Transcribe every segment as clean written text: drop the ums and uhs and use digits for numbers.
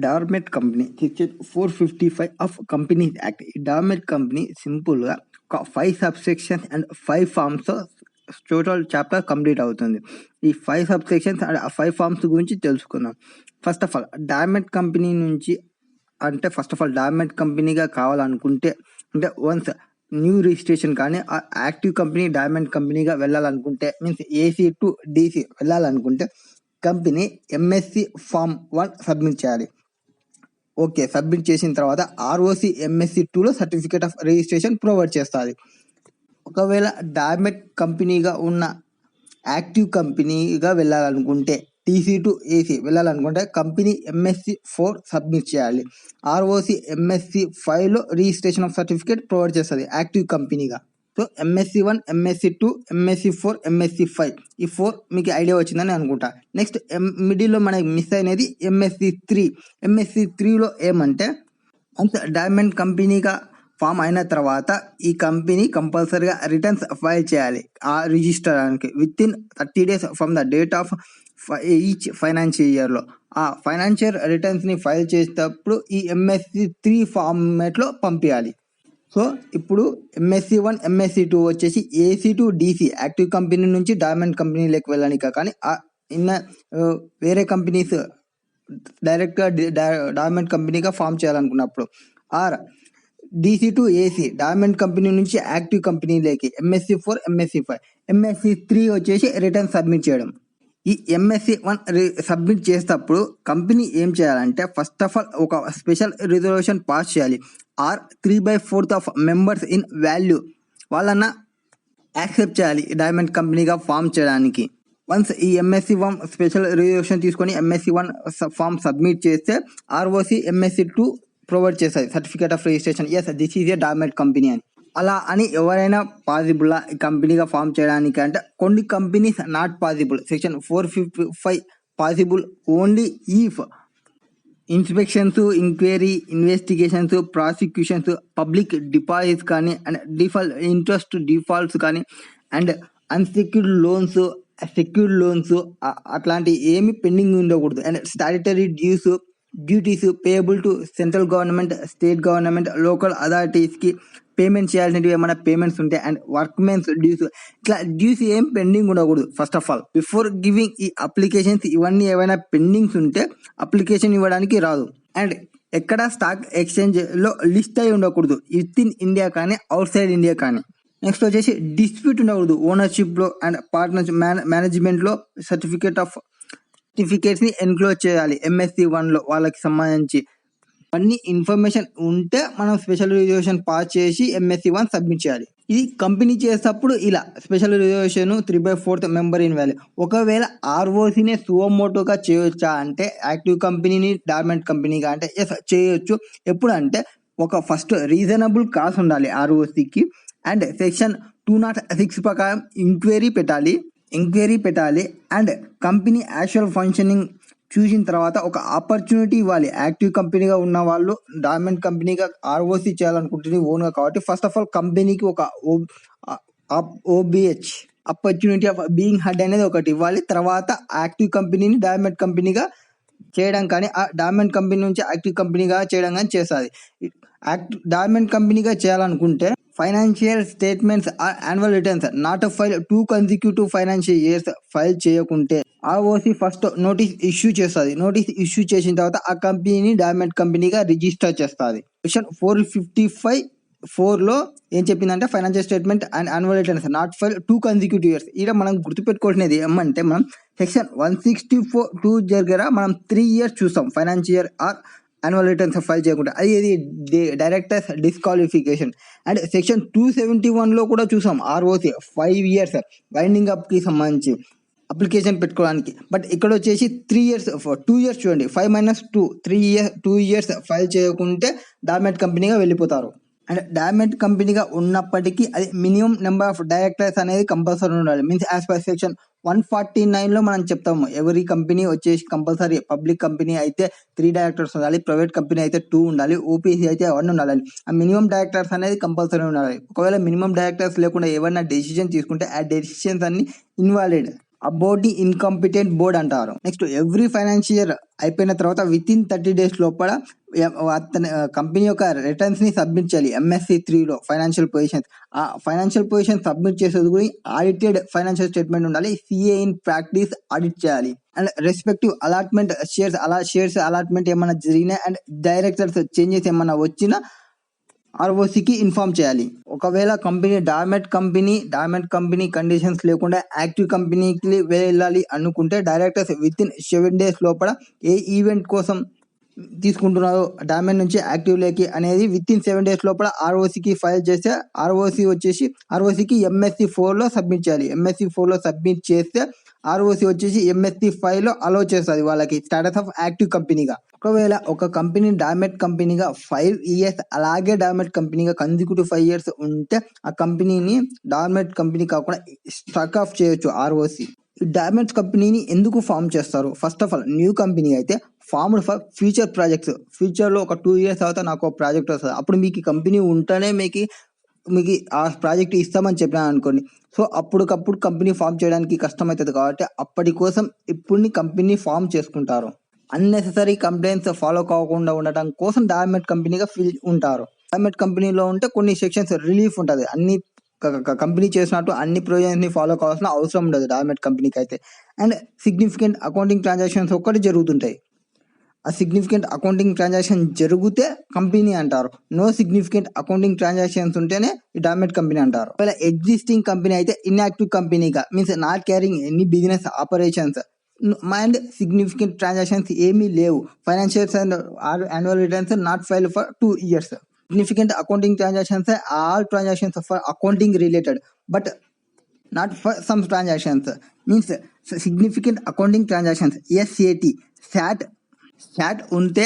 డార్మెట్ company section 455 of companies act. ఈ dormant company సింపుల్గా ఒక 5 subsections and 5 forms total chapter complete అవుతుంది. ఈ 5 సబ్సెక్షన్స్ అండ్ 5 ఫార్మ్స్ గురించి తెలుసుకుందాం. First of all dormant company నుంచి డార్మెట్ కంపెనీగా కావాలనుకుంటే అంటే వన్స్ న్యూ రిజిస్ట్రేషన్ కానీ యాక్టివ్ కంపెనీ డార్మెట్ కంపెనీగా వెళ్ళాలనుకుంటే మీన్స్ ఏసీ టు డీసీ వెళ్ళాలనుకుంటే కంపెనీ ఎంఎస్సి ఫామ్ 1 సబ్మిట్ చేయాలి. ఓకే, సబ్మిట్ చేసిన తర్వాత ఆర్ఓసి ఎంఎస్సి 2లో సర్టిఫికేట్ ఆఫ్ రిజిస్ట్రేషన్ ప్రొవైడ్ చేస్తుంది. ఒకవేళ డార్మెట్ కంపెనీగా ఉన్న యాక్టివ్ కంపెనీగా వెళ్ళాలనుకుంటే టీసీ టు ఏసీ వెళ్ళాలనుకుంటే కంపెనీ ఎంఎస్సి 4 సబ్మిట్ చేయాలి. ఆర్ఓసి ఎంఎస్సి 5లో రిజిస్ట్రేషన్ ఆఫ్ సర్టిఫికేట్ ప్రొవైడ్ చేస్తుంది యాక్టివ్ కంపెనీగా. So MSC 1, MSC 2, MSC 4, MSC 5 ఈ 4 మీకు ఐడియా వచ్చిందని అనుకుంటా. నెక్స్ట్ మిడిల్లో మనకి మిస్ అయినది ఎంఎస్సి 3. ఎంఎస్సి 3లో ఏమంటే డార్మెట్ కంపెనీగా ఫామ్ అయిన తర్వాత ఈ కంపెనీ కంపల్సరీగా రిటర్న్స్ ఫైల్ చేయాలి ఆ రిజిస్టర్కి within 30 days from the date of each financial ఇయర్లో. ఆ ఫైనాన్షియల్ రిటర్న్స్ని ఫైల్ చేసేటప్పుడు ఈ ఎంఎస్సి 3 ఫార్మేట్లో పంపించాలి. సో ఇప్పుడు ఎంఎస్సి 1, ఎంఎస్సి 2 వచ్చేసి AC to DC active company నుంచి డార్మెట్ కంపెనీలోకి వెళ్ళడానికి, కానీ వేరే కంపెనీస్ డైరెక్ట్గా డార్మెట్ కంపెనీగా ఫామ్ చేయాలనుకున్నప్పుడు, or DC to AC dormant company నుంచి యాక్టివ్ కంపెనీలోకి ఎంఎస్సి 4, ఎంఎస్సి 5, ఎంఎస్సి 3 వచ్చేసి రిటర్న్ సబ్మిట్ చేయడం. ఈ ఎంఎస్సి 1 సబ్మిట్ చేసేటప్పుడు కంపెనీ ఏం చేయాలంటే ఫస్ట్ ఆఫ్ ఆల్ ఒక స్పెషల్ రిజర్వేషన్ పాస్ చేయాలి. Or 3/4 of members in value వాళ్ళన్న యాక్సెప్ట్ చేయాలి డార్మెట్ కంపెనీగా ఫామ్ చేయడానికి. వన్స్ ఈ ఎంఎస్సి 1 స్పెషల్ రిజర్వేషన్ తీసుకొని ఎంఎస్సి 1 ఫామ్ సబ్మిట్ చేస్తే ఆర్ఓసి ఎంఎస్సి 2 ప్రొవైడ్ చేస్తుంది certificate of registration, yes this is a dormant company అని. అలా అని ఎవరైనా పాసిబుల్లా ఈ కంపెనీగా ఫామ్ చేయడానికి అంటే కొన్ని companies not possible. Section 455 possible only if inspections, enquiry, investigations, prosecutions, public deposits కానీ అండ్ ఇంట్రెస్ట్ డిఫాల్ట్స్ కానీ and unsecured loans, secured loans అట్లాంటి ఏమి పెండింగ్ ఉండకూడదు. And statutory duties payable to central government, state government, local అథారిటీస్కి payment చేయాల్సినవి ఏమైనా payments ఉంటాయి. And workmen's dues, ఇట్లా డ్యూస్ ఏం పెండింగ్ ఉండకూడదు. First of all before giving ఈ అప్లికేషన్స్ ఇవన్నీ ఏమైనా పెండింగ్స్ ఉంటే అప్లికేషన్ ఇవ్వడానికి రాదు. అండ్ ఎక్కడ స్టాక్ ఎక్స్చేంజ్లో లిస్ట్ అయి ఉండకూడదు విత్ ఇన్ ఇండియా కానీ అవుట్ సైడ్ ఇండియా కానీ. నెక్స్ట్ వచ్చేసి డిస్ప్యూట్ ఉండకూడదు ఓనర్షిప్లో అండ్ పార్ట్నర్షిప్ మేనేజ్మెంట్లో. సర్టిఫికేట్స్ని ఎన్క్లోజ్ చేయాలి ఎంఎస్సి 1లో వాళ్ళకి సంబంధించి అన్ని ఇన్ఫర్మేషన్ ఉంటే మనం స్పెషల్ రిజర్వేషన్ పాస్ చేసి ఎంఎస్సి 1 సబ్మిట్ చేయాలి. ఇది కంపెనీ చేసేటప్పుడు ఇలా special reservation 3/4 member in value. ఒకవేళ ఆర్ఓసినే సువమోటోగా చేయొచ్చా అంటే యాక్టివ్ కంపెనీని డార్మెట్ కంపెనీగా అంటే ఎస్ చేయొచ్చు. ఎప్పుడు అంటే ఒక ఫస్ట్ రీజనబుల్ కాస్ట్ ఉండాలి ఆర్ఓసికి. అండ్ సెక్షన్ 206 ప్రకారం ఎంక్వైరీ పెట్టాలి. అండ్ కంపెనీ యాక్చువల్ ఫంక్షనింగ్ చూసిన తర్వాత ఒక ఆపర్చునిటీ ఇవ్వాలి. యాక్టివ్ కంపెనీగా ఉన్న వాళ్ళు డార్మెట్ కంపెనీగా ఆర్ఓసి చేయాలనుకుంటుంది ఓన్గా కాబట్టి ఫస్ట్ ఆఫ్ ఆల్ కంపెనీకి ఒక ఓబిహెచ్ ఆపర్చునిటీ ఆఫ్ బీయింగ్ హెడ్ అనేది ఒకటి ఇవ్వాలి. తర్వాత యాక్టివ్ కంపెనీని డార్మెట్ కంపెనీగా చేయడం కానీ ఆ డార్మెట్ కంపెనీ నుంచి యాక్టివ్ కంపెనీగా చేయడం కానీ చేస్తుంది. డార్మెట్ కంపెనీగా చేయాలనుకుంటే financial statements annual returns not file 2 consecutive financial years file చేయకుంటే ఆర్ఓసి ఫస్ట్ నోటీస్ ఇష్యూ చేస్తుంది. నోటీస్ ఇష్యూ చేసిన తర్వాత ఆ కంపెనీని డార్మెట్ కంపెనీగా రిజిస్టర్ చేస్తుంది. సెక్షన్ 455(4)లో ఏం చెప్పిందంటే financial statement and annual returns not file 2 consecutive years. ఇక్కడ మనం గుర్తుపెట్టుకోవాల్సినది ఏమంటే మనం సెక్షన్ 164(2) దగ్గర మనం 3 years చూస్తాం financial or annual returns file చేయకుండా, అది డైరెక్టర్స్ డిస్క్వాలిఫికేషన్. అండ్ సెక్షన్ 271లో కూడా చూసాం ఆర్ఓసి 5 years వైండింగ్ అప్కి సంబంధించి అప్లికేషన్ పెట్టుకోవడానికి. బట్ ఇక్కడ వచ్చేసి 3 years 2 years చూడండి, 5 - 2 2 years ఫైల్ చేయకుంటే డార్మెట్ కంపెనీగా వెళ్ళిపోతారు. అండ్ డార్మెట్ కంపెనీగా ఉన్నప్పటికీ అది మినిమం నెంబర్ ఆఫ్ డైరెక్టర్స్ అనేది కంపల్సరీ ఉండాలి. మీన్స్ యాజ్ పర్ సెక్షన్ 149లో మనం చెప్తాము ఎవరీ కంపెనీ వచ్చేసి కంపల్సరీ పబ్లిక్ కంపెనీ అయితే 3 డైరెక్టర్స్ ఉండాలి, ప్రైవేట్ కంపెనీ అయితే 2 ఉండాలి, ఓపీసీ అయితే 1 ఉండాలి. ఆ మినిమం డైరెక్టర్స్ అనేది కంపల్సరీ ఉండాలి. ఒకవేళ మినిమం డైరెక్టర్స్ లేకుండా ఏమైనా డెసిషన్ తీసుకుంటే ఆ డెసిషన్స్ అన్ని ఇన్వాలిడ్. అబౌట్ ది ఇన్కంపిటెంట్ బోర్డ్ అంటారు. నెక్స్ట్ ఎవ్రీ ఫైనాన్షియల్ ఇయర్ అయిపోయిన తర్వాత విత్ ఇన్ 30 days లోపల అతని కంపెనీ యొక్క రిటర్న్స్ ని సబ్మిట్ చేయాలి. MSC3 లో ఫైనాన్షియల్ పొజిషన్స్. ఆ ఫైనాన్షియల్ పొజిషన్ సబ్మిట్ చేసేది కూడా ఆడిటెడ్ ఫైనాన్షియల్ స్టేట్మెంట్ ఉండాలి. CA ఇన్ ప్రాక్టీస్ ఆడిట్ చేయాలి. And respective allotment shares allotment ఏమైనా జరిగినా అండ్ డైరెక్టర్స్ చేంజెస్ ఏమైనా వచ్చినా ROCకి ఇన్ఫార్మ్ చేయాలి. ఒకవేళ కంపెనీ డార్మెంట్ కంపెనీ కండిషన్స్ లేకుండా యాక్టివ్ కంపెనీకి వెళ్ళాలి అనుకుంటే డైరెక్టర్స్ విత్ ఇన్ 7 days లోపల ఏ ఈవెంట్ కోసం తీసుకుంటున్నారో డార్మెంట్ నుంచి యాక్టివ్ లేకి అనేది విత్ ఇన్ 7 days లోపల ROCకి ఫైల్ చేస్తే ROCకి MSC4లో సబ్మిట్ చేయాలి. MSC4లో సబ్మిట్ చేస్తే ROC వచ్చేసి MSC5లో అలో చేస్తుంది వాళ్ళకి స్టేటస్ ఆఫ్ యాక్టివ్ కంపెనీగా. ఒకవేళ ఒక కంపెనీ డార్మెంట్ కంపెనీగా 5 years అలాగే డార్మెంట్ కంపెనీగా కన్సిక్యూటివ్ 5 years ఉంటే ఆ కంపెనీని డార్మెంట్ కంపెనీ కాకుండా స్ట్రక్ ఆఫ్ చేయొచ్చు ROC. ఈ డార్మెంట్ కంపెనీని ఎందుకు ఫామ్ చేస్తారు? First of all new company అయితే ఫార్మ్డ్ ఫర్ ఫ్యూచర్ ప్రాజెక్ట్స్. ఫ్యూచర్లో ఒక 2 years తర్వాత నాకు ఒక ప్రాజెక్ట్ వస్తుంది, అప్పుడు మీకు కంపెనీ ఉంటేనే మీకు ఆ ప్రాజెక్ట్ ఇస్తామని చెప్పినాను అనుకోండి. సో అప్పటికప్పుడు కంపెనీ ఫామ్ చేయడానికి కష్టమవుతుంది కాబట్టి అప్పటి కోసం ఇప్పుడు కంపెనీ ఫామ్ చేసుకుంటారు. అన్నెసెసరీ కంప్లైంట్స్ ఫాలో కాకుండా ఉండటం కోసం డార్మెంట్ కంపెనీగా ఉంటారు. డార్మెంట్ కంపెనీలో ఉంటే కొన్ని సెక్షన్స్ రిలీఫ్ ఉంటుంది. అన్ని కంపెనీ చేసినట్టు అన్ని ప్రొవిజన్స్ ని ఫాలో కావాల్సిన అవసరం ఉండదు డార్మెంట్ కంపెనీకి అయితే. అండ్ సిగ్నిఫికెంట్ అకౌంటింగ్ ట్రాన్సాక్షన్స్ ఒక్కటి జరుగుతుంటాయి. ఆ సిగ్నిఫికెంట్ అకౌంటింగ్ ట్రాన్సాక్షన్ జరిగితే కంపెనీ అంటారు. నో సిగ్నిఫికెంట్ అకౌంటింగ్ ట్రాన్సాక్షన్స్ ఉంటేనే ఈ డార్మెంట్ కంపెనీ అంటారు. ఒకవేళ ఎగ్జిస్టింగ్ కంపెనీ అయితే ఇన్యాక్టివ్ కంపెనీగా means not carrying any business operations and significant transactions ఏమీ లేవు. Financials and annual returns not file for 2 years. Significant accounting transactions are all transactions for accounting related but not for some transactions. Means significant accounting transactions SAT ఉంటే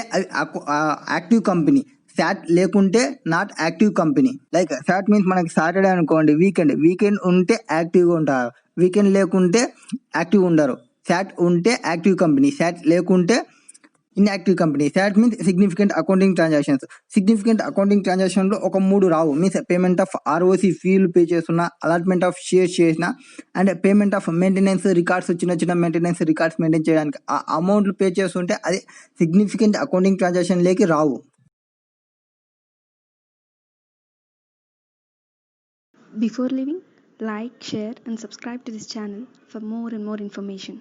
active company, SAT లేకుంటే not active company. Like SAT means మనకి Saturday అనుకోండి weekend ఉంటే యాక్టివ్గా ఉంటారు, weekend లేకుంటే active ఉండరు. SAT ఉంటే యాక్టివ్ కంపెనీ, SAT లేకుంటే inactive company. SAT means significant accounting transactions. Significant accounting ట్రాన్సాక్షన్లో ఒక 3 రావు. మీన్స్ పేమెంట్ ఆఫ్ ROC ఫీలు పే చేస్తున్నా, అలాట్మెంట్ ఆఫ్ షేర్స్ చేసిన and payment of maintenance records, చిన్న మెయింటెనెన్స్ రికార్డ్స్ మెయింటైన్ చేయడానికి ఆ అమౌంట్లు పే చేస్తుంటే అది సిగ్నిఫికెంట్ అకౌంటింగ్ ట్రాన్సాక్షన్ లేకి రావు. Before leaving, like, share and subscribe to this channel for more and more information.